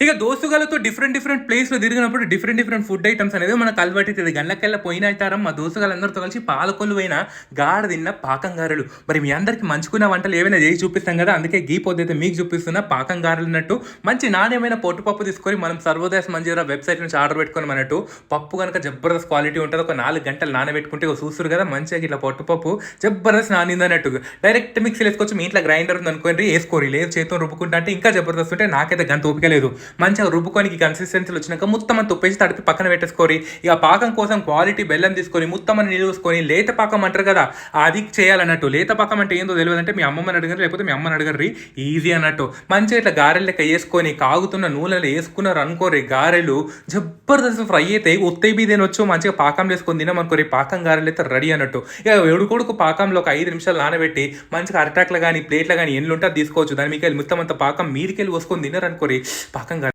ఇక దోస్తుగాలతో డిఫరెంట్ ప్లేస్‌లో తిరిగినప్పుడు డిఫరెంట్ ఫుడ్ ఐటెమ్స్ అనేది మనకు అలవాటైతది. గండ్లకెళ్ళ పోయిన అయితారం మా దోస్తుగాళ్ళందరితో కలిసి పాలకొల్లు పోయిన, గాడ తిన్న పాకం గారెలు. మరి మీ అందరికి మంచుకున్న వంటలు ఏవైనా చేసి చూపిస్తాం కదా! అందుకే గీ పొద్దైతే మీకు చూపిస్తున్నా పాకం గారెలన్నట్టు. మంచి నాణ్యమైన పొట్టుపప్పు తీసుకొని మనం సర్వోదయస్ మంజీరా వెబ్‌సైట్ నుంచి ఆర్డర్ పెట్టుకొని అన్నట్టు. పప్పు గనుక జబర్దస్త్ క్వాలిటీ ఉంటది. ఒక 4 గంటలు నానబెట్టుకుంటే ఇగో చూస్తుర్రు కదా! మంచిగా ఇట్లా పొట్టుపప్పు జబర్దస్త్ నానిందన్నట్టు. డైరెక్ట్ మిక్సీలో ఏసుకోవచ్చు. మీ ఇంట్లో గ్రైండర్ ఉందనుకోండి ఏసుకోరి. లేదు చేత్తోని రుబ్బుకుంటా అంటే ఇంకా జబర్దస్త్ ఉంటే నాకైతే గంత ఓపిక లేదు. మంచిగా రుబ్బుకోనికి కన్సిస్టెన్సీలో వచ్చినాక మొత్తం అంతా ఉప్పేసి తడిపి పక్కన పెట్టేసుకోరి. ఇక పాకం కోసం క్వాలిటీ బెల్లం తీసుకొని మొత్తం అని నిలువుకొని లేత పాకం అంటారు కదా, అది చేయాలన్నట్టు. లేత పాకం అంటే ఏందో తెలియదు అంటే మీ అమ్మమ్మని అడగరు, లేకపోతే మీ అమ్మని అడగర్రి, ఈజీ అన్నట్టు. మంచిగా ఇట్లా గారెలు లెక్క వేసుకొని కాగుతున్న నూనెలో వేసుకున్నారు అనుకోరి, గారెలు జబర్దస్త్ ఫ్రై అయితే ఒత్తై బీ తినొచ్చు. మంచిగా పాకం వేసుకొని తినమనుకోరి, పాకం గారెలు అయితే రెడీ అన్నట్టు. ఇక కొడుకు పాకంలో ఒక 5 నిమిషాలు నానబెట్టి మంచిగా అరటాక్లో కానీ ప్లేట్లో కానీ ఎన్ని ఉంటే అది తీసుకోవచ్చు. దాని మీకు మొత్తం అంత పాకం మీదికెళ్ళి పోసుకొని తినరు అనుకోరి, పాకం